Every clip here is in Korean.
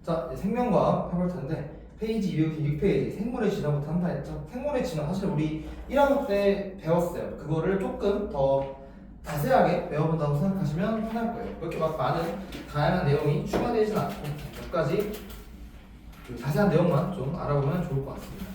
자, 이제 생명과학 해볼 텐데 페이지 256페이지 생물의 진화부터 한다 했죠. 생물의 진화 사실 우리 1학년 때 배웠어요. 그거를 조금 더 자세하게 배워본다고 생각하시면 편할 거예요. 그렇게 막 많은 다양한 내용이 추가되진 않고 몇 가지 그 자세한 내용만 좀 알아보면 좋을 것 같습니다.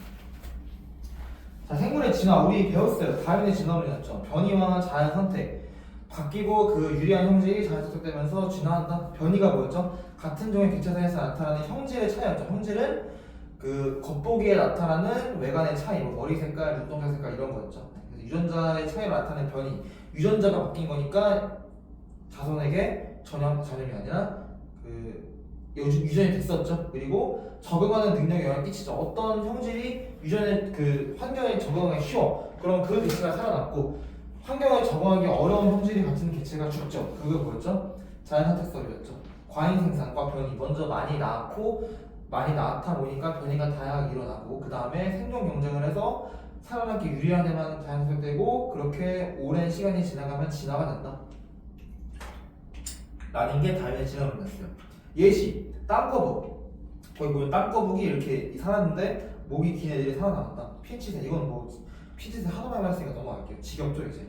자, 생물의 진화 우리 배웠어요. 다윈의 진화론이 났죠. 변이와 자연 선택 바뀌고 그 유리한 형질이 자연 선택되면서 진화한다. 변이가 뭐였죠? 같은 종의 개체사에서 나타나는 형질의 차이였죠. 형질은 그 겉보기에 나타나는 외관의 차이, 뭐 머리 색깔, 눈동자 색깔 이런 거였죠. 그래서 유전자의 차이로 나타나는 변이, 유전자가 바뀐 거니까 자손에게 전염이 아니라 그 유전이 됐었죠. 그리고 적응하는 능력에 영향을 끼치죠. 어떤 형질이 유전의 그 환경에 적응하기 쉬워. 그럼 그 개체가 살아남고 환경에 적응하기 어려운 형질이 같은 개체가 죽죠. 그게 뭐였죠? 자연선택설이었죠. 과잉 생산과 변이 먼저 많이 낳다 보니까 변이가 다양하게 일어나고 그 다음에 생존 경쟁을 해서 살아남기 유리한 데만 자연선택되고 그렇게 오랜 시간이 지나가면 진화가 된다. 라는 게 다윈의 진화론이었어요. 예시, 땅거북. 거기 보면 땅거북이 이렇게 살았는데 목이 긴 애들이 살아남았다. 핀치새, 이건 뭐 핀치새 하도 많이 말했으니까 넘어갈게요. 직역죠 이제.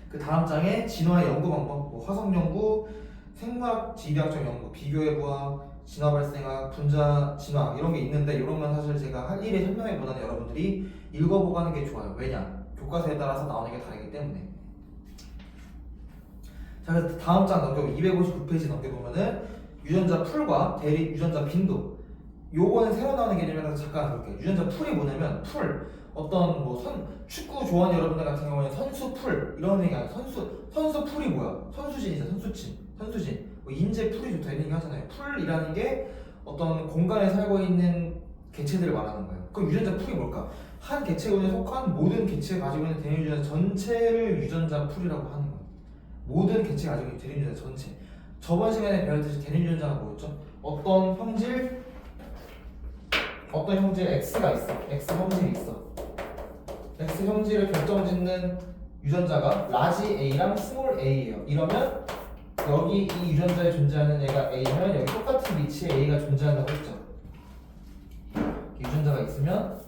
그 다음 장에 진화의 연구 방법, 뭐 화성 연구, 생물학 지리학적 연구, 비교해 보아, 진화 발생학, 분자 진화 이런 게 있는데 이런 건 사실 제가 할 일에 설명해보다는 여러분들이 읽어보고 하는 게 좋아요. 왜냐? 교과서에 따라서 나오는 게 다르기 때문에. 자, 그래서 다음 장 넘겨보면 259페이지 넘겨보면은 유전자 풀과 대립 유전자 빈도. 요거는 새로 나오는 개념이라서 잠깐 볼게요. 유전자 풀이 뭐냐면 어떤 뭐 축구 좋아하는 여러분들 같은 경우에는 선수 풀 이런 얘기 아니에요. 선수 풀이 뭐야? 선수진이죠. 선수진. 뭐 인재 풀이 좋다 이런 얘기 하잖아요. 풀이라는 게 어떤 공간에 살고 있는 개체들을 말하는 거예요. 그럼 유전자 풀이 뭘까? 한 개체군에 속한 모든 개체가 가지고 있는 대립 유전자 전체를 유전자 풀이라고 하는 거예요. 모든 개체가 가지고 있는 대립 유전자 전체. 저번 시간에 배웠듯이 대립 유전자가 뭐였죠? 어떤 형질 X가 있어. X 형질이 있어. X 형질을 결정짓는 유전자가 라지 A랑 스몰 A예요. 이러면 여기 이 유전자에 존재하는 애가 A면 여기 똑같은 위치에 A가 존재한다고 했죠. 유전자가 있으면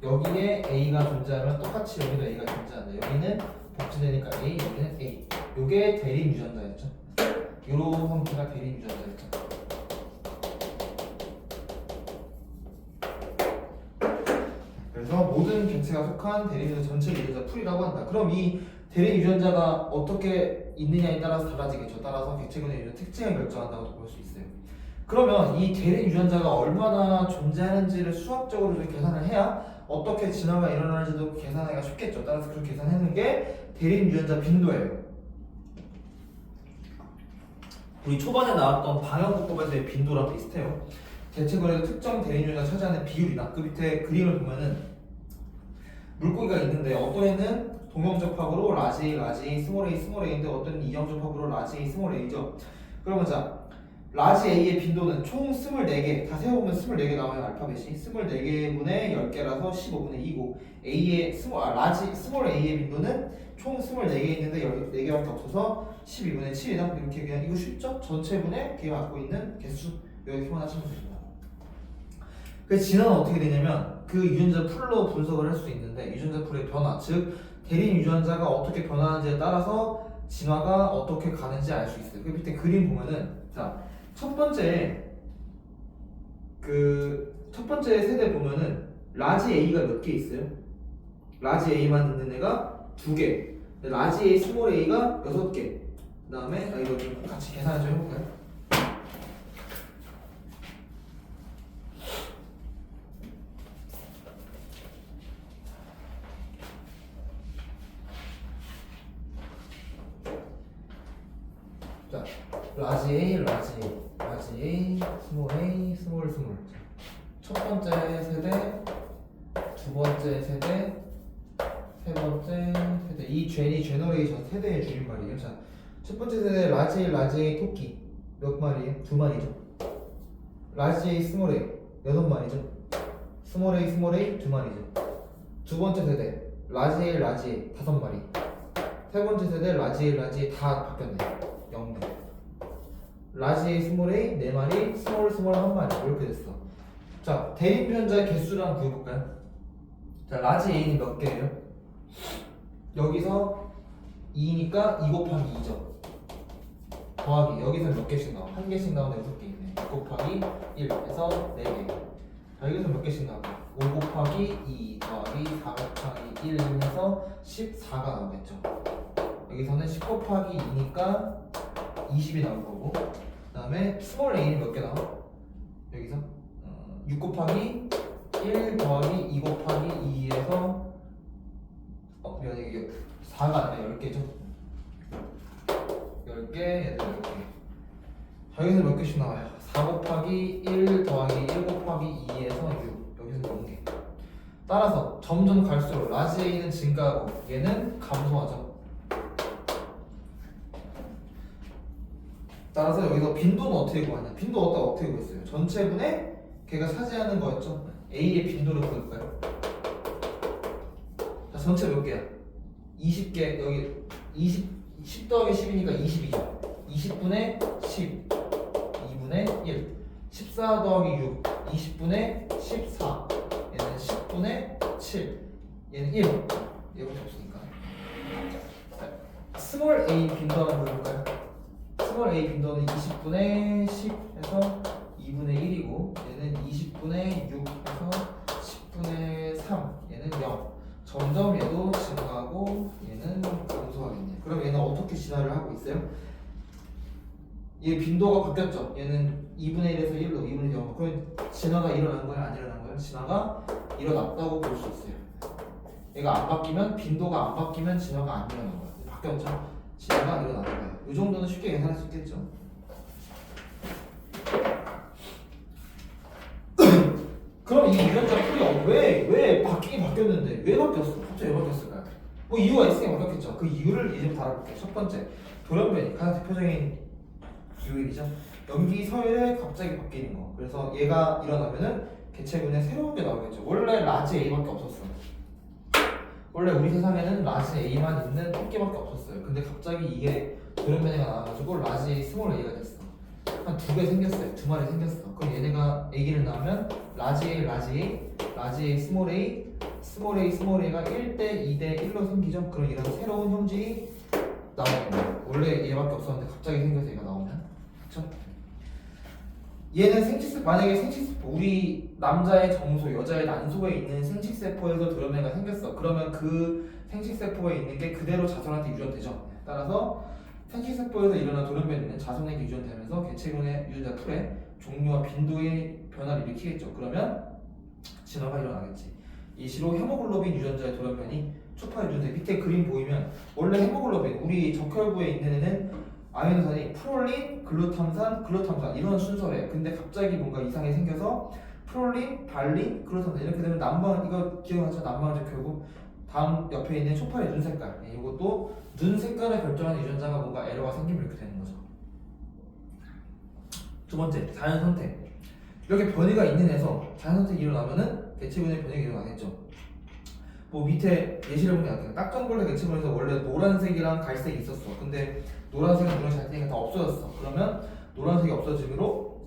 여기에 A가 존재하면 똑같이 여기도 A가 존재한다. 여기는 복제되니까 A, 여기는 A. 요게 대립 유전자였죠. 요런 형태가 대립 유전자였죠. 그래서 모든 개체가 속한 대립 유전자 전체를 유전자 풀이라고 한다. 그럼 이 대립 유전자가 어떻게 있느냐에 따라서 달라지겠죠. 따라서 개체군의 유전 특징을 결정한다고 볼 수 있어요. 그러면 이 대립 유전자가 얼마나 존재하는지를 수학적으로 좀 계산을 해야 어떻게 진화가 일어나는지도 계산하기가 쉽겠죠. 따라서 그렇게 계산하는 게 대립 유전자 빈도예요. 우리 초반에 나왔던 방역법에서의 빈도랑 비슷해요. 개체군에서 특정 대립 유전자가 차지하는 비율이나 그 밑에 그림을 보면은 물고기가 있는데 어떤 애는 동형접합으로 라지 A, 스몰 A인데 어떤 애는 이형접합으로 라지 A, 스몰 A죠. 그러면 자, 라지 A의 빈도는 총 24개, 다 세워보면 24개 나와요. 알파벳이 24개분의 10개라서 15분의 2고 스몰 A의 빈도는 총 24개 있는데 14개밖에 없어서 12분의 7이다. 이렇게 그냥 이거 쉽죠? 전체분의 걔가 갖고 있는 개수 이렇게만 하시면 됩니다. 그래서 진화는 어떻게 되냐면 그 유전자 풀로 분석을 할 수 있는데 유전자 풀의 변화, 즉 대립 유전자가 어떻게 변하는지에 따라서 진화가 어떻게 가는지 알 수 있어요. 그 밑에 그림 보면은 자, 첫 번째 세대 보면은 라지 A가 몇 개 있어요? 라지 A만 있는 애가 2개. 라지 A, 스몰 A가 6개. 그다음에 이거 좀 같이 계산을 좀 해볼까요? 자, 라지 A, 스몰. 첫 번째 세대, 두 번째 세대, 세 번째 세대. 이 제너레이션 세대의 줄임말이에요. 자, 첫 번째 세대 라지 A 토끼 몇 마리예요? 2마리죠. 라지 A, 스몰 A 6마리죠. 스몰 A, 2마리죠. 두 번째 세대 라지 A 5마리. 세 번째 세대 라지 A 다 바뀌었네요. 0개. 라지 A, 스몰 A 4마리, 스몰 1마리 이렇게 됐어. 자, 대립 유전자의 개수를 한번 구해볼까요? 자, 라지 A는 몇 개예요? 여기서 2니까 2 곱하기 2죠. 더하기 여기서 몇 개씩 나와? 한 개씩 나오는데 6개 있네. 6 곱하기 1 해서 4개. 자, 여기서 몇 개씩 나와? 5 곱하기 2 더하기 4 곱하기 1 해서 14가 나오겠죠. 여기서는 10 곱하기 2니까 20이 나올 거고, 그 다음에 스몰 a는 몇 개 나와? 여기서 6 곱하기 1 더하기 2 곱하기 2에서 미안해, 이게 4가 아니라 10개죠. 10개, 얘들 10개. 자, 여기서 몇 개씩 나와요? 4 곱하기 1 더하기 1 곱하기 2에서 6. 여기서 0개. 따라서 점점 갈수록 라지 A는 증가하고 얘는 감소하죠. 따라서 여기서 빈도는 어떻게 구하냐? 빈도 어떻게 구했어요? 전체분의 걔가 차지하는 거였죠. A의 빈도를 구할까요? 자, 전체 몇 개야? 20개. 여기 10 더하기 10이니까 22죠. 20분의 10, 2분의 1. 14 더하기 6, 20분의 14. 얘는 10분의 7. 얘는 1. 얘밖에 없으니까. 스몰 a 빈도 한번 볼까요? 스몰 a 빈도는 20분의 10 해서 2분의 1이고, 얘는 20분의 6 해서 10분의 3. 얘는 0. 점점 얘도 증가하고 얘는 감소하겠네. 그럼 얘는 어떻게 진화를 하고 있어요? 얘 빈도가 바뀌었죠. 얘는 2분의 1에서 1로 2분의 0. 그럼 진화가 일어난 거야? 안 일어난 거야? 진화가 일어났다고 볼 수 있어요. 얘가 안 바뀌면, 빈도가 안 바뀌면 진화가 안 일어난 거야. 바뀌었죠? 진화가 일어나는 거예요. 이 정도는 쉽게 계산할 수 있겠죠. 그럼 이 유전자 풀이 왜 바뀌긴 바뀌었는데 왜 바뀌었어? 갑자기 왜 바뀌었을까요? 뭐 이유가 있으니까 바뀌었겠죠. 그 이유를 이제 달아볼게요. 첫 번째, 돌연변이. 가장 대표적인 요인이죠. 염기 서열에 갑자기 바뀌는 거. 그래서 얘가 일어나면은 개체군에 새로운 게 나오겠죠. 원래 라지 A밖에 없었어. 원래 우리 세상에는 라지 A만 있는 토끼밖에 없었어요. 근데 갑자기 이게 돌연변이가 나와가지고 라지 A, 스몰 A가 됐어. 한 2개 생겼어요. 2마리 생겼어. 그럼 얘네가 아기를 낳으면 라지 A, 라지 A, 라지 A, 스몰 A, 스몰 A, 스몰 A가 1대 2대 1로 생기죠. 그럼 이런 새로운 형질이 나오는 거예요. 원래 얘밖에 없었는데 갑자기 생겨서 얘가 나오면, 그렇죠? 얘는 만약에 생식세포, 우리 남자의 정소, 여자의 난소에 있는 생식세포에서 돌연변이가 생겼어. 그러면 그 생식세포에 있는 게 그대로 자손한테 유전되죠. 따라서 생식세포에서 일어난 돌연변이는 자손에게 유전되면서 개체군의 유전자 풀의 종류와 빈도의 변화를 일으키겠죠. 그러면 진화가 일어나겠지. 이 시로 헤모글로빈 유전자의 돌연변이 초파 유전자, 밑에 그림 보이면 원래 헤모글로빈, 우리 적혈구에 있는 애는 아미노산이 프롤린, 글루탐산, 글루탐산 이런 순서래요. 근데 갑자기 뭔가 이상이 생겨서 프롤린, 발린, 글루탐산 이렇게 되면 남방, 이거 기억하죠? 남방을 적혈구. 다음 옆에 있는 초파의 눈 색깔, 이것도 눈 색깔을 결정하는 유전자가 뭔가 에러가 생기면 이렇게 되는 거죠. 두 번째, 자연 선택. 이렇게 변이가 있는 애서 자연 선택이 일어나면은 개체군의 변이가 일어나겠죠. 뭐 밑에 예시를 보면 약간 딱정벌레 개체군에서 원래 노란색이랑 갈색이 있었어. 근데 노란색은 눈을 잘 떼니까 다 없어졌어. 그러면 노란색이 없어짐으로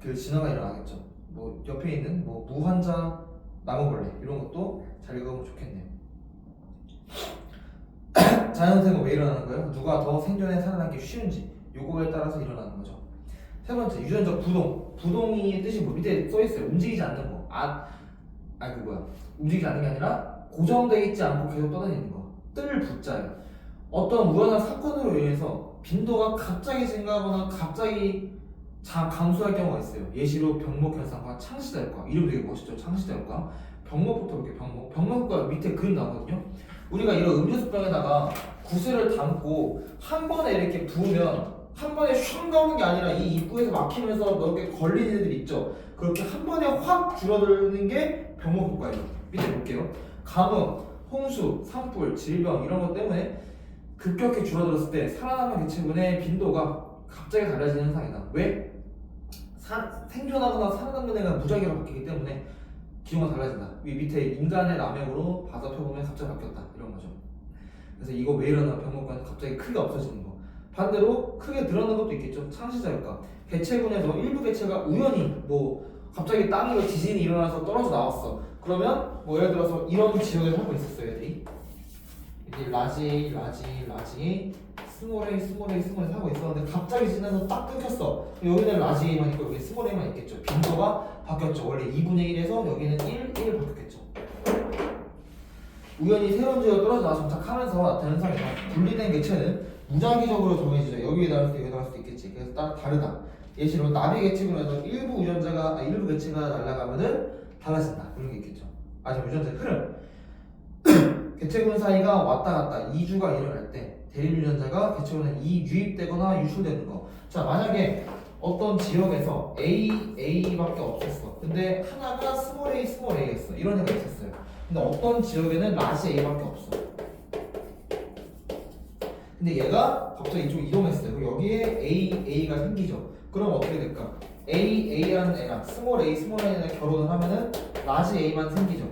그 진화가 일어나겠죠. 뭐 옆에 있는 뭐 무환자 나무벌레 이런 것도 잘 읽어보면 좋겠네요. 자연선택은 왜 일어나는 거예요? 누가 더 생존에 살아남기 쉬운지 요거에 따라서 일어나는 거죠. 세 번째, 유전자 부동. 부동의 뜻이 뭐 밑에 써있어요. 움직이지 않는 거. 움직이지 않는 게 아니라 고정되어 있지 않고 계속 떠다니는 거. 뜰 부자예요. 어떤 우연한 사건으로 인해서 빈도가 갑자기 증가하거나 갑자기 감소할 경우가 있어요. 예시로 병목현상과 창시자효과. 이름 되게 멋있죠. 창시자효과. 병목부터 볼게요. 병목효과 밑에 그림 나오거든요. 우리가 이런 음료수병에다가 구슬을 담고 한 번에 이렇게 부으면 한 번에 슝 나오는 게 아니라 이 입구에서 막히면서 몇 개 걸리는 애들 있죠. 그렇게 한 번에 확 줄어드는 게 병목효과예요. 밑에 볼게요. 가뭄, 홍수, 산불, 질병 이런 것 때문에 급격히 줄어들었을 때 살아남은 개체군의 빈도가 갑자기 달라지는 현상이다. 왜? 생존하거나 살아남는 애가 무작위로 바뀌기 때문에 기호가 달라진다. 밑에 인간의 남역으로 바다 표범에 갑자기 바뀌었다. 이런 거죠. 그래서 이거 왜 일어나 병목과는 갑자기 크게 없어지는 거. 반대로 크게 늘어나는 것도 있겠죠. 창시자율과. 개체군에서 일부 개체가 우연히 뭐 갑자기 땅이 지진이 일어나서 떨어져 나왔어. 그러면 뭐 예를 들어서 이런 지역에 살고 있었어요, 애들이. 이제 라지, 스몰 A 하고 있었는데 갑자기 지나서 딱 끊겼어. 여기는 라지 A만 있고 여기 스몰 A만 있겠죠. 빈도가 바뀌었죠. 원래 2분의 1에서 여기는 1 바뀌었겠죠. 우연히 새로운 지역에 떨어져 나와서 정착하면서 나타나는 현상이다. 분리된 개체는 무작위적으로 정해지죠. 여기에 나올 수도 여기에 나올 수도 있겠지. 그래서 따라 다르다. 예시로 나비 개체군에서 일부 개체가 날아가면은 달라진다. 이런 게 있겠죠. 유전자 흐름. 개체군 사이가 왔다 갔다 이주가 일어날 때 대립 유전자가 개체군에 유입되거나 유출되는 거. 자, 만약에 어떤 지역에서 A밖에 없었어. 근데 하나가 스몰 A였어. 이런 애가 있었어요. 근데 어떤 지역에는 라지 A밖에 없어. 근데 얘가 갑자기 이쪽 이동했어요. 그럼 여기에 A가 생기죠. 그럼 어떻게 될까? A라는 애랑 스몰 A라는 애랑 결혼을 하면은 라지 A만 생기죠.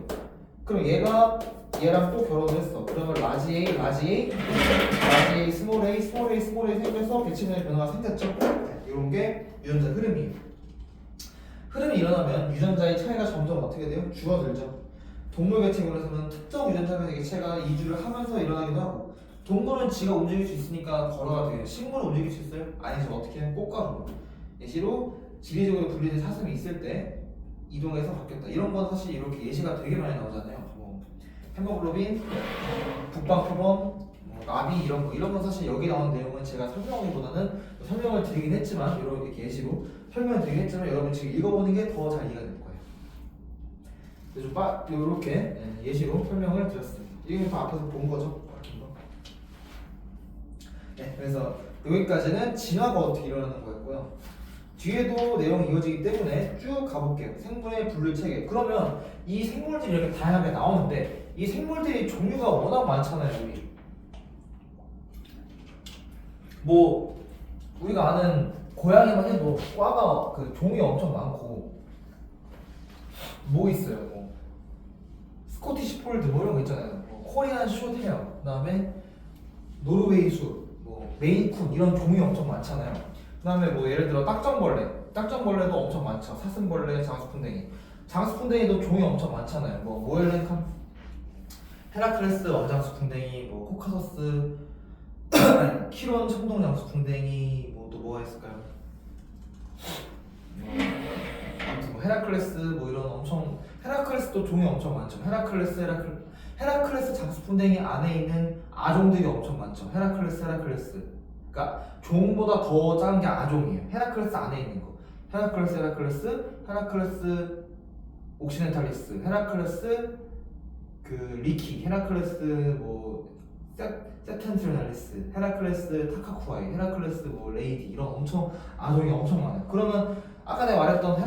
그럼 얘가 얘랑 또 결혼을 했어. 그러면 라지 A, 스몰 A 생겨서 개체군의 변화가 생겼죠. 이런 게 유전자 흐름이에요. 흐름이 일어나면 유전자의 차이가 점점 어떻게 돼요? 줄어들죠. 동물 개체군에서는 특정 유전자 개체가 이주를 하면서 일어나기도 하고, 동물은 지가 움직일 수 있으니까 걸어가 되겠죠. 식물은 움직일 수 있어요? 아니죠. 어떻게 하면 꽃가루. 예시로 지리적으로 분리된 사슴이 있을 때 이동해서 바뀌었다. 이런 건 사실 이렇게 예시가 되게 많이 나오잖아요. 뭐 헤모글로빈, 북방표범, 뭐 나비 이런 건 사실 여기 나오는 내용은 제가 설명하기보다는 설명을 드리긴 했지만 이렇게 예시로 설명을 드리긴 했지만 여러분 지금 읽어보는 게 더 잘 이해가 될 거예요. 그래서 이렇게 예시로 설명을 드렸습니다. 이게 다 앞에서 본 거죠. 네, 그래서 여기까지는 진화가 어떻게 일어나는 거였고요. 뒤에도 내용이 이어지기 때문에 쭉 가볼게요. 생물의 분류 체계. 그러면 이 생물들이 이렇게 다양하게 나오는데 이 생물들이 종류가 워낙 많잖아요. 뭐 우리가 아는 고양이만 해도 과가 종이 엄청 많고 뭐 있어요. 뭐 스코티시 폴드 뭐 이런 거 있잖아요. 뭐 코리안 숏헤어, 그다음에 노르웨이 술, 뭐 메인쿤 이런 종이 엄청 많잖아요. 그다음에 뭐 예를 들어 딱정벌레도 엄청 많죠. 사슴벌레, 장수풍뎅이도 종이 엄청 많잖아요. 뭐 모엘렌캄, 헤라클레스 왕장수풍뎅이, 뭐 코카서스, 키론 청동장수풍뎅이, 뭐 또 뭐가 있을까요? 아무튼 뭐 헤라클레스 뭐 이런 엄청 헤라클레스도 종이 엄청 많죠. 헤라클레스 장수풍뎅이 안에 있는 아종들이 엄청 많죠. 헤라클레스. 그러니까 종보다 더 작은 게 아종이에요. 헤라클레스 안에 있는 거. 헤라클레스 옥시덴탈리스, 헤라클레스 리키, 헤라클레스 뭐 세텐트리날리스, 헤라클레스 타카쿠아이, 헤라클레스 뭐 레이디 이런 엄청 아종이 엄청 많아요. 그러면 아까 내가 말했던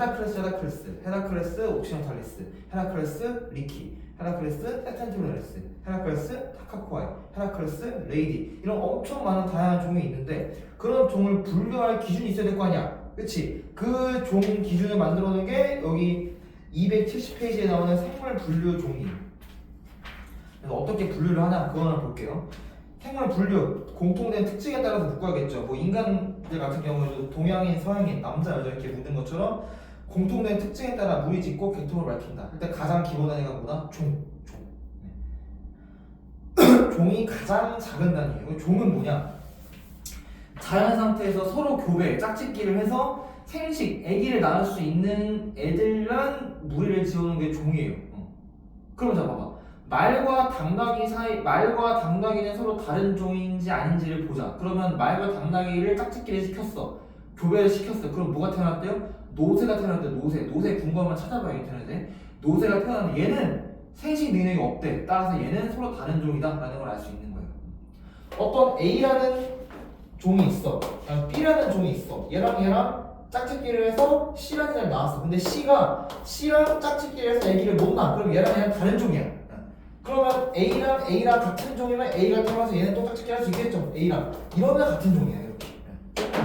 헤라클레스 옥시덴탈리스, 헤라클레스 리키, 헤라클레스 세텐트리날리스, 헤라클레스 타카쿠아이, 헤라클레스 레이디 이런 엄청 많은 다양한 종이 있는데 그런 종을 분류할 기준이 있어야 될 거 아니야. 그치? 그 종 기준을 만들어 놓은 게 여기 270페이지에 나오는 생물 분류 종이에요. 그래서 어떻게 분류를 하나 그거는 볼게요. 생물 분류 공통된 특징에 따라서 묶어야겠죠. 뭐 인간들 같은 경우에도 동양인, 서양인, 남자, 여자 이렇게 묻는 것처럼 공통된 특징에 따라 무리 짓고 계통을 밝힌다. 일단 가장 기본 단위가 뭐다? 종. 종이 가장 작은 단위예요. 종은 뭐냐? 자연 상태에서 서로 교배, 짝짓기를 해서 생식, 아기를 낳을 수 있는 애들만 무리를 지어놓은 게 종이에요. 그럼 자 봐봐. 말과 당나귀는 서로 다른 종인지 아닌지를 보자. 그러면 말과 당나귀를 짝짓기를 시켰어. 교배를 시켰어. 그럼 뭐가 태어났대요? 노새가 태어났대. 노새 궁금하면 찾아봐야 인터넷에. 노새가 태어났는데 얘는 생식 능력이 없대. 따라서 얘는 서로 다른 종이다 라는 걸 알 수 있는 거예요. 어떤 A라는 종이 있어. B라는 종이 있어. 얘랑 짝짓기를 해서 C라는 애를 낳았어. 근데 C랑 짝짓기를 해서 애기를 못 낳아. 그럼 얘랑 다른 종이야. 그러면 A랑 같은 종이면 A가 태어나서 얘는 또 짝짓기 할 수 있겠죠. A랑 이러면 같은 종이야. 이렇게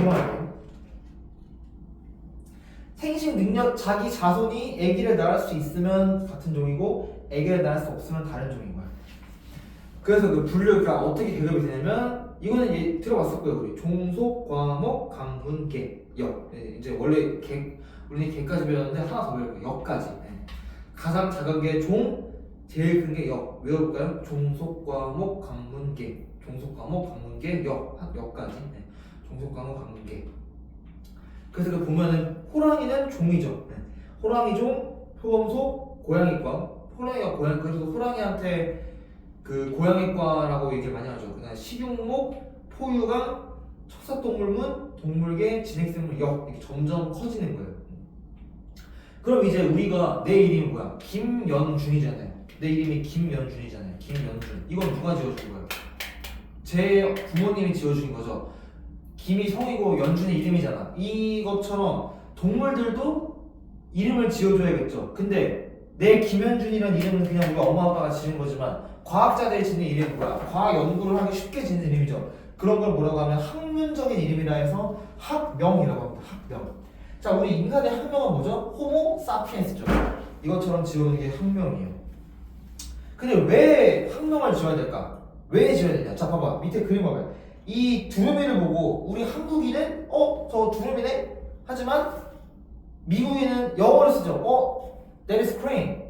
이거예요. 생식 능력 자기 자손이 아기를 낳을 수 있으면 같은 종이고 아기를 낳을 수 없으면 다른 종인 거야. 그래서 그 분류가 어떻게 계급이 되냐면 이거는 들어봤을 거예요. 우리 종속, 과목, 강문계, 역. 이제 원래 우리 개까지 배웠는데 하나 더 배울 거예요. 역까지. 가장 작은 게 종, 제일 큰 게 역. 외워볼까요? 종속, 과목, 강문계. 종속, 과목, 강문계, 역까지. 종속, 과목, 강문계. 그래서 그 보면은 호랑이는 종이죠. 호랑이 종, 표범속, 고양이과. 호랑이가 고양이, 그래서 호랑이한테 그 고양이과라고 얘기를 많이 하죠. 그냥 식용목, 포유강, 척사동물문, 동물계, 진핵생물, 역 이렇게 점점 커지는 거예요. 그럼 이제 우리가 내 이름이 뭐야? 김연준이잖아요. 내 이름이 김연준이잖아요. 김연준. 이건 누가 지어준 거예요? 제 부모님이 지어준 거죠. 김이 성이고 연준이 이름이잖아. 이것처럼 동물들도 이름을 지어줘야겠죠. 근데 내 김현준이라는 이름은 그냥 우리가 엄마 아빠가 지은 거지만 과학자들이 짓는 이름이 뭐야? 과학 연구를 하기 쉽게 짓는 이름이죠. 그런 걸 뭐라고 하면 학문적인 이름이라 해서 학명이라고 합니다. 학명. 자, 우리 인간의 학명은 뭐죠? 호모 사피엔스죠. 이것처럼 지어놓은 게 학명이에요. 근데 왜 학명을 지어야 될까? 왜 지어야 되냐? 자, 봐봐. 밑에 그림 봐봐요. 이 두루미를 보고 우리 한국인은 저 두루미네? 하지만 미국인은 영어를 쓰죠. that is crane.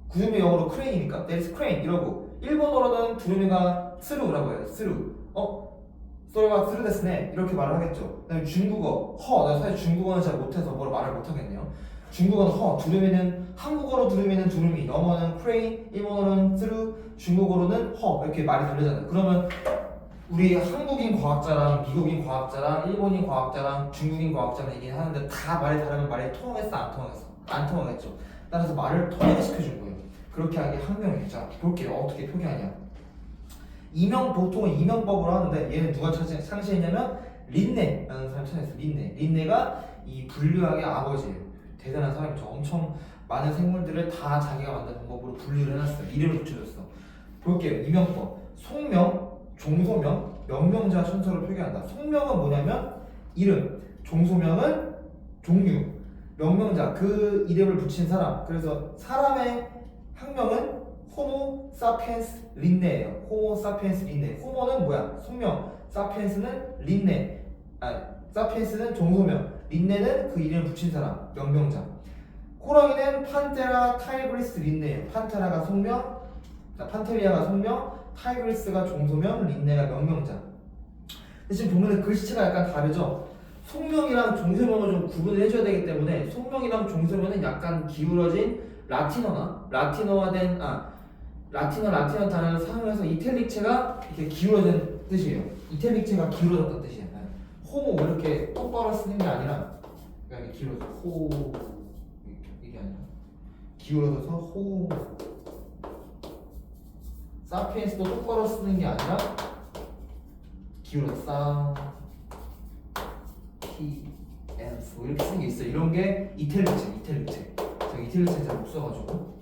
구름이 영어로 crane이니까 that is crane 이러고 일본어로는 두루미가 스루라고 해요. 스루. 소리가 스루 데스네 이렇게 말을 하겠죠. 그다음에 중국어 나 사실 중국어는 잘 못해서 뭐라 말을 못하겠네요. 중국어는 두루미는 한국어로 두루미는 두루미, 영어는 crane, 일본어로는 스루, 중국어로는 이렇게 말이 다르잖아요. 그러면 우리 한국인 과학자랑 미국인 과학자랑 일본인 과학자랑 중국인 과학자랑 얘기를 하는데 다 말이 다르면 말이 통하겠어? 안 통하겠어? 안 통하겠죠. 따라서 말을 통하게 시켜준 거예요. 그렇게 하는 게 학명이에요. 자, 볼게요. 어떻게 표기하냐. 보통은 이명법으로 하는데 얘는 누가 창시했냐면 린네라는 사람이 창시했어요. 린네가 이 분류학의 아버지예요. 대단한 사람이죠. 엄청 많은 생물들을 다 자기가 만든 방법으로 분류를 해놨어요. 이름을 붙여줬어. 볼게요. 이명법. 속명, 종소명, 명명자 순서로 표기한다. 속명은 뭐냐면 이름, 종소명은 종류, 명명자 그 이름을 붙인 사람. 그래서 사람의 학명은 호모 사피엔스 린네예요. 호모 사피엔스 린네. 호모는 뭐야? 속명. 사피엔스는 린네. 사피엔스는 종소명. 린네는 그 이름을 붙인 사람. 명명자. 호랑이는 판테라 타이그리스 린네예요. 판테라가 속명, 판테리아가 속명, 타이그리스가 종소명, 린네가 명명자. 근데 지금 보면 글씨체가 약간 다르죠? 속명이랑 종소명을 좀 구분을 해줘야 되기 때문에 속명이랑 종소명은 약간 기울어진 라틴어화된 라틴어 단어를 사용해서 이탈릭체가 이렇게 기울어진 뜻이에요. 이탈릭체가 기울어졌다는 뜻이에요. 호모 이렇게 똑바로 쓰는 게 아니라 이렇게 기울어져 이게 아니라 기울어져서 호 사피엔스도 똑바로 쓰는 게 아니라 기울어서 사피엔스 이렇게 쓰는 게 있어요. 이런 게 이탈릭체. 제가 이탈릭체 잘 못 써가지고.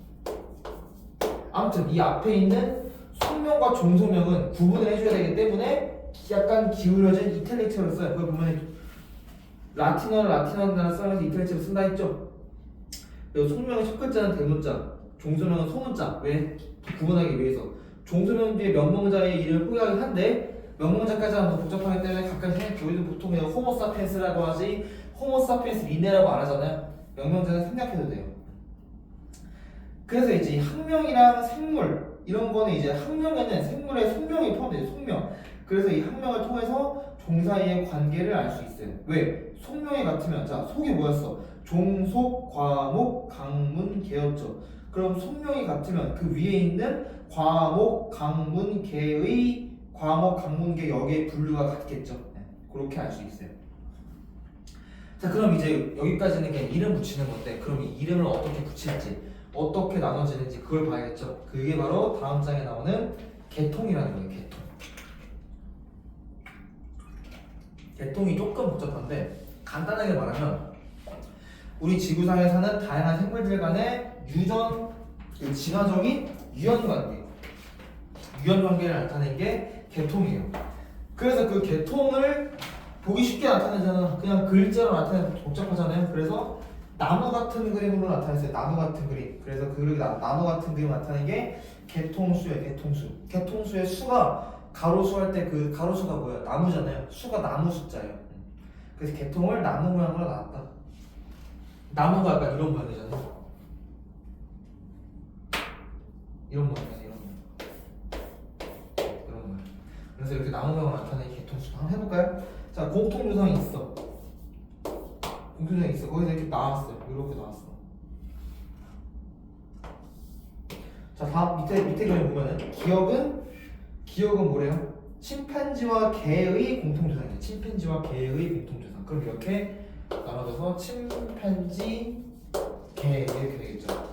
아무튼 이 앞에 있는 속명과 종소명은 구분을 해줘야 되기 때문에 약간 기울어진 이탈릭체로 써요. 그걸 보면 라틴어를 단어 써서 이탈릭체로 쓴다 했죠. 그리고 속명의 첫 글자는 대문자, 종소명은 소문자. 왜? 구분하기 위해서. 종소명 뒤에 명명자의 이름을 포기하긴 한데 명명자까지 하면 더 복잡하기 때문에 가까이 생각해. 우리도 보통 그냥 호모 사피엔스라고 하지 호모 사피엔스 린네라고 안 하잖아요. 명명자는 생략해도 돼요. 그래서 이제 학명이랑 생물 이런 거는 이제 학명에는 생물의 속명이 포함돼요. 속명. 그래서 이 학명을 통해서 종 사이의 관계를 알 수 있어요. 왜? 속명이 같으면 자 속이 뭐였어? 종속, 과목, 강문, 개였죠. 그럼 속명이 같으면 그 위에 있는 과목, 강문, 개의 과목, 강문, 개 역의 분류가 같겠죠. 그렇게 알 수 있어요. 자 그럼 이제 여기까지는 그냥 이름 붙이는 건데 그럼 이 이름을 어떻게 붙일지 어떻게 나눠지는지 그걸 봐야겠죠. 그게 바로 다음 장에 나오는 계통이라는 거예요. 계통이 조금 복잡한데 간단하게 말하면 우리 지구상에 사는 다양한 생물들 간의 진화적인 유연관계를 나타낸 게 계통이에요. 그래서 그 계통을 보기 쉽게 나타내잖아. 그냥 글자로 나타내면 복잡하잖아요. 그래서 나무 같은 그림으로 나타냈어요. 나무 같은 그림. 그래서 그 나무 같은 그림 나타낸 게 계통수예요. 계통수의 수가 가로수 할 때 그 가로수가 뭐야? 나무잖아요. 수가 나무 숫자예요. 그래서 개통을 나무 모양으로 나왔다. 나무가 약간 이런 모양이잖아요. 이런 모양이잖아요. 이런 모양. 그래서 이렇게 나무 모양으로 나타내는 개통수 한번 해볼까요? 자, 공통조상이 있어. 공통조상이 있어. 거기서 이렇게 나왔어요. 이렇게 나왔어. 자, 다음 밑에 그림 보면은 기억은 뭐래요? 침팬지와 개의 공통조상이에요. 침팬지와 개의 공통조상. 그럼 이렇게 나눠져서 침팬지, 개 이렇게 되겠죠.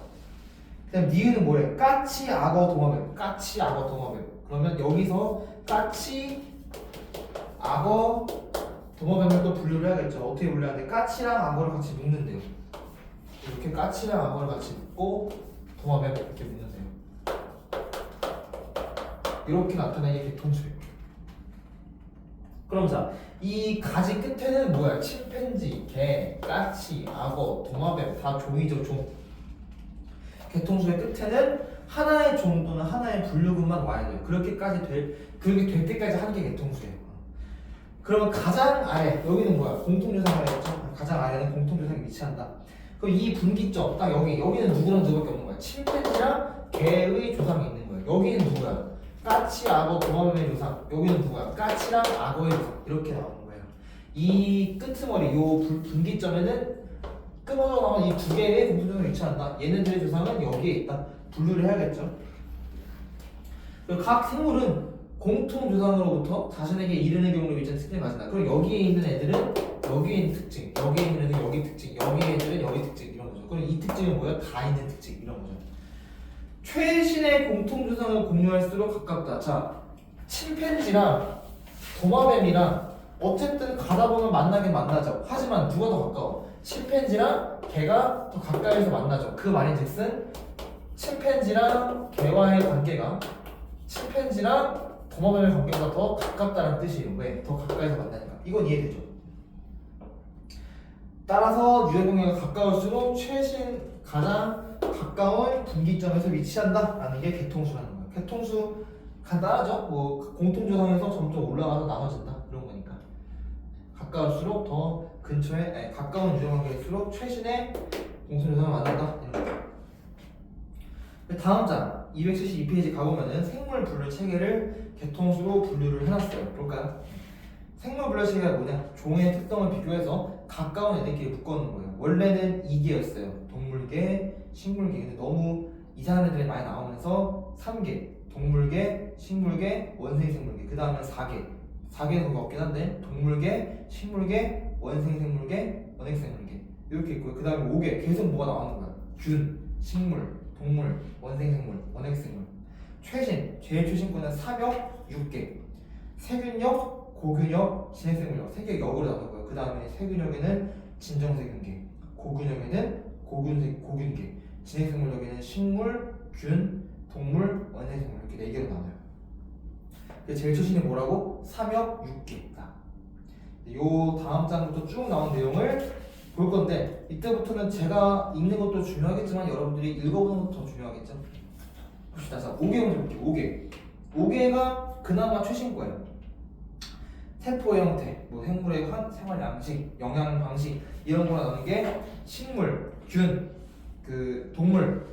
그다음 니은은 뭐래? 까치, 악어, 도마뱀. 까치, 악어, 도마뱀. 그러면 여기서 까치, 악어, 도마뱀을 또 분류를 해야겠죠. 어떻게 분류하는데 까치랑 악어를 같이 묶는데요. 이렇게 까치랑 악어를 같이 묶고 도마뱀 이렇게 묶는데요. 이렇게 나타내는 게 개통수예요. 그럼 자, 이 가지 끝에는 뭐야? 침팬지, 개, 까치, 악어, 도마뱀 다 종이죠, 종. 개통수의 끝에는 하나의 종 또는 하나의 분류군만 와야 돼요. 그렇게 될 때까지 하는 게 개통수예요. 그러면 가장 아래, 여기는 뭐야? 공통조상을 했죠? 가장 아래는 공통조상이 위치한다. 그럼 이 분기점, 딱 여기는 누구랑 누구밖에 없는 거야? 침팬지랑 개의 조상이 있는 거예요. 여기는 누구야? 까치, 악어, 도마뱀의 조상. 여기는 누구야? 까치랑 악어의 조상. 이렇게 나오는 거예요. 이 끄트머리, 요 분기점에는 끊어져 나온 이 두 개의 공통조상이 위치한다. 얘네들의 조상은 여기에 있다. 분류를 해야겠죠. 그리고 각 생물은 공통조상으로부터 자신에게 이르는 경우로 위치한 특징을 가진다. 그럼 여기에 있는 애들은 여기에 있는 특징, 여기에 있는 애들은 여기 특징, 여기에 애들은 여기 특징 이런 거죠. 그럼 이 특징은 뭐야? 다 있는 특징 이런 거죠. 최신의 공통조상을 공유할수록 가깝다. 자, 침팬지랑 도마뱀이랑 어쨌든 가다 보면 만나긴 만나죠. 하지만 누가 더 가까워? 침팬지랑 개가 더 가까이서 만나죠. 그 말인즉슨 침팬지랑 개와의 관계가 침팬지랑 도마뱀의 관계보다 더 가깝다는 뜻이에요. 왜? 더 가까이서 만나니까. 이건 이해되죠? 따라서 유해공유가 가까울수록 최신 가장 가까운 분기점에서 위치한다라는 게 개통수라는 거예요. 개통수 간단하죠? 뭐 공통조상에서 점점 올라가서 나눠진다 이런 거니까. 가까울수록 더 근처에 가까운 유해관계일수록 최신의 공통조상을 만난다 이런 거죠. 다음 장 272페이지 가보면은 생물 분류 체계를 개통수로 분류를 해놨어요. 볼까요? 생물 분류 체계가 뭐냐? 종의 특성을 비교해서 가까운 애들끼리 묶어놓은 거예요. 원래는 2개였어요. 동물계, 식물계. 근데 너무 이상한 애들이 많이 나오면서 3개. 동물계, 식물계, 원생생물계. 그 다음에 4개. 4개는 그거 없긴 한데 동물계, 식물계, 원생생물계, 원핵생물계. 이렇게 있고요. 그 다음에 5개. 계속 뭐가 나오는 거야? 균, 식물, 동물, 원생생물, 원핵생물. 제일 최신권은 삼역 6개. 세균역, 고균역, 진핵생물역. 3개 역으로 나누고요. 그 다음에 세균역에는 진정세균계, 고균역에는 고균계, 진핵생물역에는 식물, 균, 동물, 원생생물 이렇게 4개로 나눠요. 제일 최신이 뭐라고? 삼역 6개다. 요 다음 장부터 쭉 나온 내용을 볼 건데 이때부터는 제가 읽는 것도 중요하겠지만 여러분들이 읽어보는 것도 더 중요하겠죠. 봅시다. 자, 5개 먼저 볼게요. 5개가 그나마 최신 거예요. 세포의 형태, 뭐 생물의 생활 양식, 영양 방식 이런 거나 나오는 게 식물, 균, 그 동물,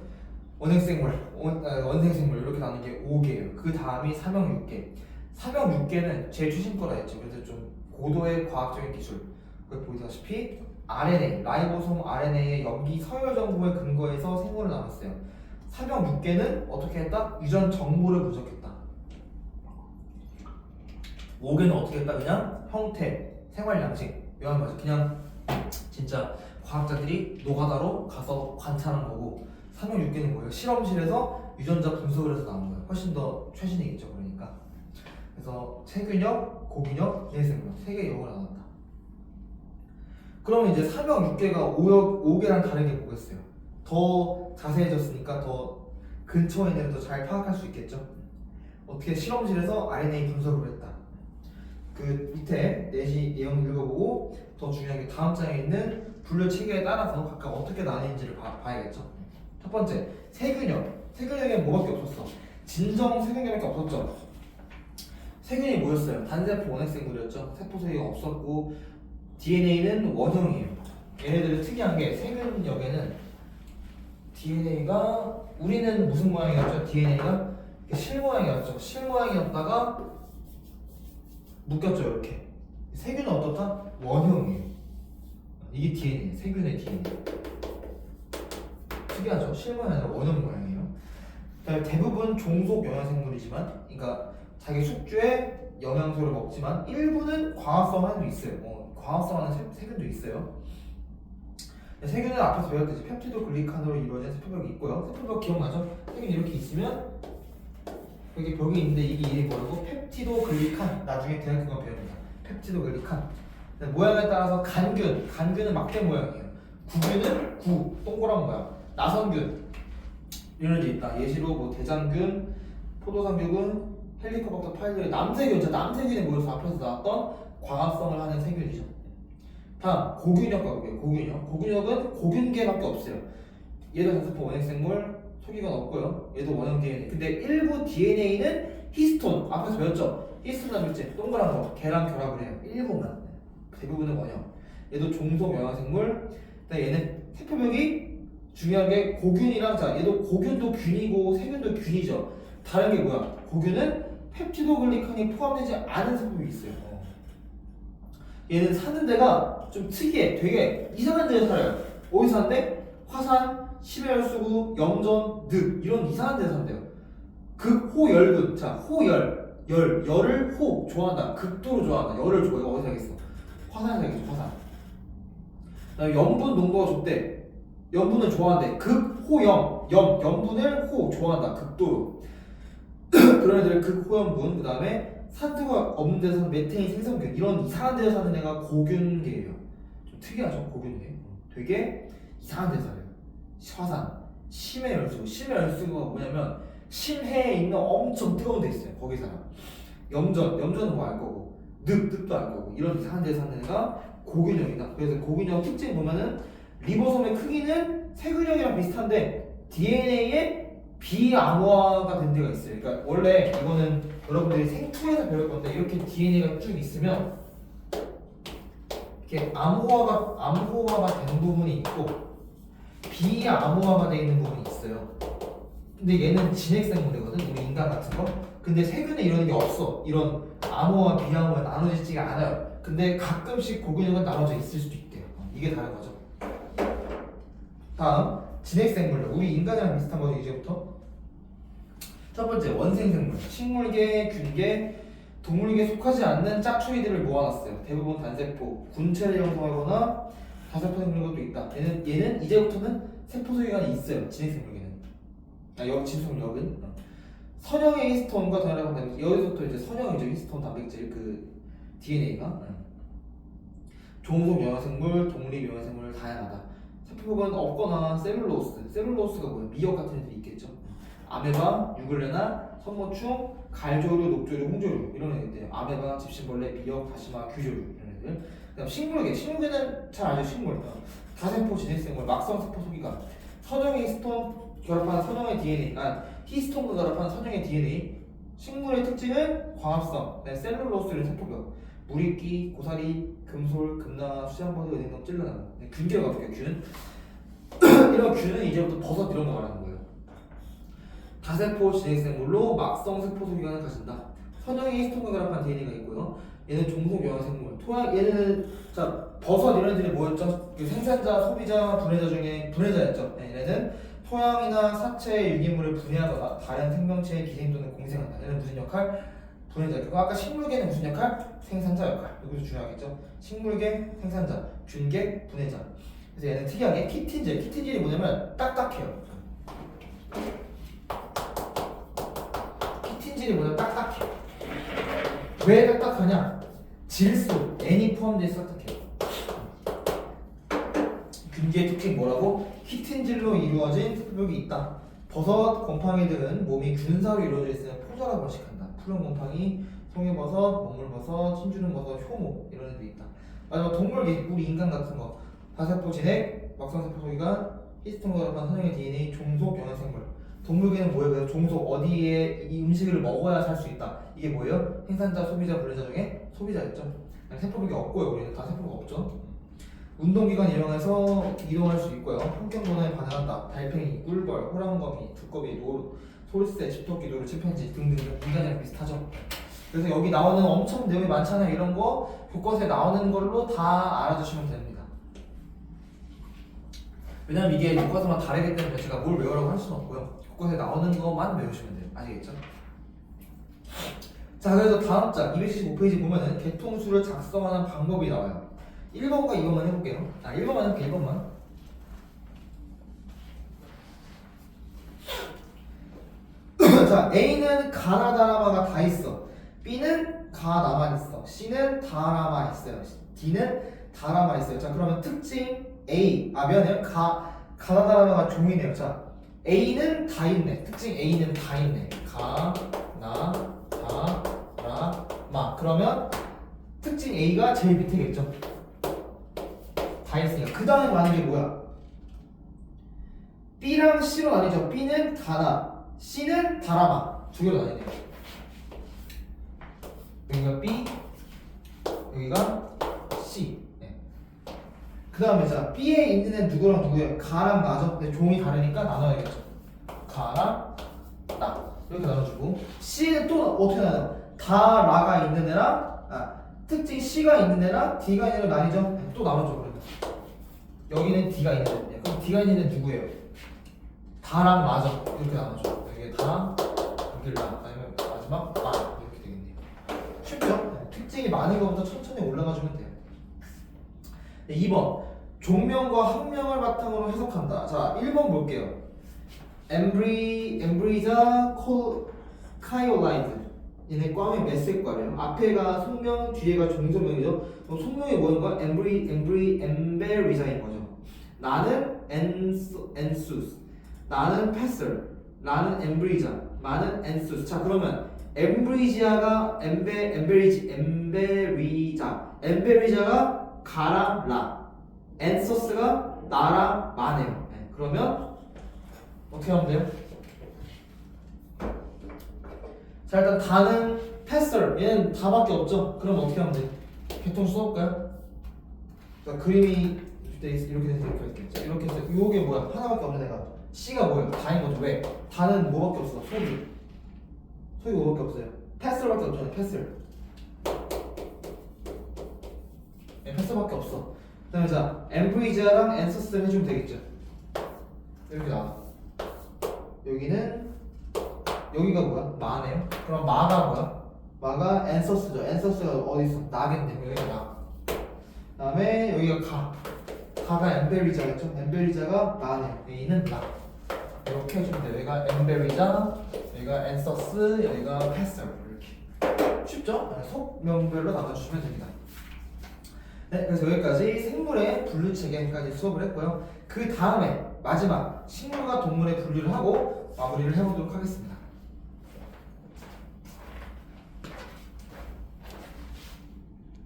원생생물, 원생생물 이렇게 나누는 게 5개예요. 그 다음이 삼형 6개. 삼형 6개는 제일 최신 거라 했죠. 그래서 좀 고도의 과학적인 기술. 보시다시피 RNA, 라이보솜 RNA의 염기 서열 정보에 근거해서 생물을 나눴어요. 삼형 6개는 어떻게 했다? 유전 정보를 분석했다. 5개는 어떻게 했다? 그냥 형태, 생활 양식 이런 거죠. 그냥 진짜 과학자들이 노가다로 가서 관찰한 거고, 삼형 6개는 뭐예요? 실험실에서 유전자 분석을 해서 나온 거예요. 훨씬 더 최신이겠죠. 그러니까 그래서 세균역, 고균역, 기생생물역 3개 역으로 나눴다. 그러면 이제 삼형 6개가 5개랑 다른 게 뭐겠어요? 더 자세해졌으니까 더 근처에 있는 애도 잘 파악할 수 있겠죠. 어떻게 실험실에서 RNA 분석을 했다. 그 밑에 내용 읽어보고 더 중요한 게 다음 장에 있는 분류 체계에 따라서 각각 어떻게 나뉘는지를 봐야겠죠. 첫 번째, 세균역. 세균역에는 뭐밖에 없었어? 진정 세균역밖에 없었죠. 세균이 뭐였어요? 단세포 원핵생물이었죠. 세포 소위가 없었고 DNA는 원형이에요. 얘네들이 특이한 게 세균역에는 DNA가 우리는 무슨 모양이었죠? DNA가 실 모양이었죠. 실 모양이었다가 묶였죠 이렇게. 세균은 어떻다? 원형이에요. 이게 DNA, 세균의 DNA. 특이하죠? 실 모양이 아니라 원형 모양이에요. 대부분 종속 영양생물이지만, 그러니까 자기 숙주에 영양소를 먹지만 일부는 과합성 하는 도 있어요. 과합성하는 세균도 있어요. 세균은 앞에서 배웠듯이 펩티도 글리칸으로 이루어진 세포벽이 있고요. 세포벽 기억나죠? 세균이 이렇게 있으면 여기 벽이 있는데 이게 이름이 뭐라고? 펩티도 글리칸. 나중에 대학 그거 배웁니다. 펩티도 글리칸. 모양에 따라서 간균은 막대 모양이에요. 구균은 동그란 모양. 나선균 이런 게 있다. 예시로 뭐 대장균, 포도상균, 헬리코박터 파일리, 남세균. 남세균이 뭐여서 앞에서 나왔던 과합성을 하는 세균이죠. 다음 고균역 가볼게요. 고균역은 고균계밖에 없어요. 얘도 단세포 원핵생물, 소기관 없고요. 얘도 원형 DNA. 근데 일부 DNA는 히스톤. 앞에서 배웠죠? 히스톤 단백질 동그란 거 걔랑 결합을 해요. 일부만. 대부분은 원형. 얘도 종속 영양생물. 근데 얘는 세포벽이 중요한 게 고균이랑, 자 얘도 고균도 균이고 세균도 균이죠. 다른 게 뭐야? 고균은 펩티도글리칸이 포함되지 않은 세포벽이 있어요. 얘는 사는 데가 좀 특이해. 되게 이상한 데에 살아요. 어디 사는데? 화산, 심해열수구, 염전, 늪 이런 이상한 데에 산대요. 극호열군. 자, 열을 좋아한다. 극도로 좋아한다. 열을 좋아해. 어디 살겠어? 화산에 살겠죠. 화산. 그다음에 염분 농도가 좋대. 염분을 좋아한대. 극호염, 염분을 좋아한다. 극도로. 그런 애들은 극호염분. 그다음에 산소가 없는 데서 사는 메테인 생성균, 이런 이상한 데서 사는 애가 고균계예요. 좀 특이하죠? 고균계. 되게 이상한 데서 살아요. 화산, 심해열수구가 뭐냐면 심해에 있는 엄청 뜨거운 데 있어요. 거기 살아. 염전은 뭐 알 거고, 늪도 알 거고, 이런 이상한 데서 사는 애가 고균형이다. 그래서 고균형 특징 보면은 리보솜의 크기는 세균형이랑 비슷한데 DNA에 비암호화가 된 데가 있어요. 그러니까 원래 이거는 여러분들이 생투에서 배울 건데, 이렇게 DNA가 쭉 있으면 이렇게 암호화가 된 부분이 있고 비암호화가 돼 있는 부분이 있어요. 근데 얘는 진핵생물이거든, 우리 인간 같은 거. 근데 세균은 이런 게 없어. 이런 암호화, 비암호화 나눠지지가 않아요. 근데 가끔씩 고균형은 나눠져 있을 수도 있대요. 이게 다른 거죠. 다음 진핵생물들. 우리 인간이랑 비슷한 거죠. 이제부터 첫 번째 원생생물. 식물계, 균계, 동물계에 속하지 않는 짝퉁이들을 모아놨어요. 대부분 단세포, 군체를 형성하거나 다세포 생물인 것도 있다. 얘는 이제부터는 세포소기관이 있어요. 진핵생물계는. 진수성역은 선형의 히스톤과 단일화가 단백질. 여기서부터 이제 선형이죠. 히스톤 단백질 그 DNA가. 종속 영양생물, 독립 영양생물 다양하다. 세포벽은 없거나 셀룰로스가 뭐예요? 미역 같은 애들이 있겠죠. 아메바, 유글레나, 선모충, 갈조류, 녹조류, 홍조류 이런 애들이에요. 아메바, 집신벌레, 미역, 다시마, 규조류 이런 애들. 그다음 식물계는 잘 알죠. 식물. 다세포 진핵생물, 막성세포 소기관, 선형의 히스톤 결합한 선형의 DNA, 히스톤과 결합한 선형의 DNA. 식물의 특징은 광합성, 셀룰로스 이런 세포벽, 물이끼, 고사리, 금솔, 금나, 수양버드, 은행동, 찔러나무. 균계가 어떻게 균? 이런 균은 이제부터 버섯 이런 거 말하는 거예요. 다세포 진핵생물로 막성 세포 소기관을 가진다. 선형의 히스톤과 결합한 DNA가 있고요. 얘는 종속 영양생물. 얘는 버섯 이런 애들이 뭐였죠? 생산자, 소비자, 분해자 중에 분해자였죠. 얘네는 토양이나 사체, 유기물을 분해하거나 다른 생명체의 기생 또는 공생한다. 얘는 무슨 역할? 분해자. 그리고 아까 식물계는 무슨 역할? 생산자 역할. 여기서 중요하겠죠? 식물계, 생산자, 균계, 분해자. 그래서 얘는 특이하게 키틴질이 뭐냐면 딱딱해요. 키틴질이 뭐냐면 딱딱해. 왜 딱딱하냐? 질소, N이 포함되어 있어 딱딱해요. 균계의 특징 뭐라고? 키틴질로 이루어진 세포벽이 있다. 버섯, 곰팡이들은 몸이 균사로 이루어져 있으면 포자라 번식한다. 푸른 곰팡이, 송이버섯, 먹물버섯, 신주름버섯, 효모 이런 애들이 있다. 마지막 동물계, 우리 인간 같은 거. 다세포 진핵, 막성세포 소기관, 히스톤과 결합한 선형의 DNA, 종속 영양생물. 동물계는 뭐예요? 그래서 종속 어디에 이 음식을 먹어야 살 수 있다. 이게 뭐예요? 생산자, 소비자, 분리자 중에 소비자였죠. 세포벽이 없고요. 우리는 다 세포가 없죠. 운동기관 이용해서 이동할 수 있고요. 환경변화에 반응한다. 달팽이, 꿀벌, 호랑거미, 두꺼비, 노루, 솔새, 집토끼, 노루, 침팬지 등등 인간이랑 비슷하죠. 그래서 여기 나오는 엄청 내용이 많잖아요. 이런 거 교과서에 나오는 걸로 다 알아두시면 됩니다. 왜냐면 이게 교과서만 다르기 때문에 제가 뭘 외우라고 할 수는 없고요. 교과서에 나오는 것만 외우시면 돼요. 아시겠죠? 자, 그래서 다음 장 275페이지 보면은 개통수를 작성하는 방법이 나와요. 1번과 2번만 해볼게요. 1번만 해볼게요. 1번만. 자, A는 가나 다라마가 다 있어. B는 가 나만 있어. C는 다라마 있어요. D는 다라마 있어요. 자, 그러면 특징 A. 미안해요. 가나 다라마가 종이네요. 자, A는 다 있네. 특징 A는 다 있네. 가, 나, 다, 라, 마. 그러면 특징 A가 제일 밑에겠죠. 다 있으니까. 그 다음에 많은 게 뭐야? B랑 C로 나뉘죠. B는 가나, C는 다라마. 두 개로 나뉘네요. 여기가 B, 여기가 C. 네. 그 다음에 자, B에 있는 애는 누구랑 누구예요? 가랑 나죠? 근데 종이 다르니까 나눠야겠죠. 가랑 나 이렇게 나눠주고, C는 또 어떻게 나눠요? 다라가 있는 애랑 특징 C가 있는 애랑 D가 있는 애랑 나뉘죠? 네, 또 나눠줘. 그러면 여기는 D가 있는 애. 네, 그럼 D가 있는 애 누구예요? 다랑 마죠. 이렇게 나눠줘. 여기 다, 여기 라, 아니면 마지막 마 이렇게 되겠네요. 쉽죠? 네, 특징이 많은 것부터 천천히 올라가주면 돼요. 네, 2번 종명과 학명을 바탕으로 해석한다. 자, 1번 볼게요. 엠브리자 카이올라이드. 얘네 꽈면 메세과래요. 앞에가 속명, 뒤에가 종소명이죠. 그럼 속명이 뭐인가? 엠베리자인 거죠. 나는 엔수스, 나는 패슬, 나는 엠브리자, 나는 엔수스. 자, 그러면 엠브리자가 엠베리자가 가랑 라, 엔서스가 나랑 마네요. 네, 그러면 어떻게 하면 돼요? 자, 일단 다는 패슬, 얘는 다밖에 없죠. 그럼 어떻게 하면 돼? 개통수 써볼까요? 그러니까 그림이 이렇게 돼서 이렇게 할게요. 자, 이렇게 해서 요게 뭐야? 하나밖에 없는 애가 C가 뭐예요? 다인 거죠. 왜? 다는 뭐밖에 없어? 소리 뭐밖에 없어요? 패슬밖에 없잖아요. 패슬. 네, 패슬밖에 없어. 그다음에 자, 엠브리자랑 앤서스 해주면 되겠죠. 이렇게 나와. 여기가 뭐야? 마네요. 그럼 마가 뭐야? 마가 앤서스죠. 앤서스가 어디 있어? 나겠네. 여기가 나. 그다음에 여기가 가가 엠베리자겠죠. 엠베리자가 나네요. A는 나. 이렇게 해주면 돼요. 여기가 엠베리자, 여기가 앤서스, 여기가 패스. 이렇게 쉽죠? 속명별로 나눠주시면 됩니다. 네, 그래서 여기까지 생물의 분류 체계까지 수업을 했고요. 그 다음에 마지막 식물과 동물의 분류를 하고 마무리를 해보도록 하겠습니다.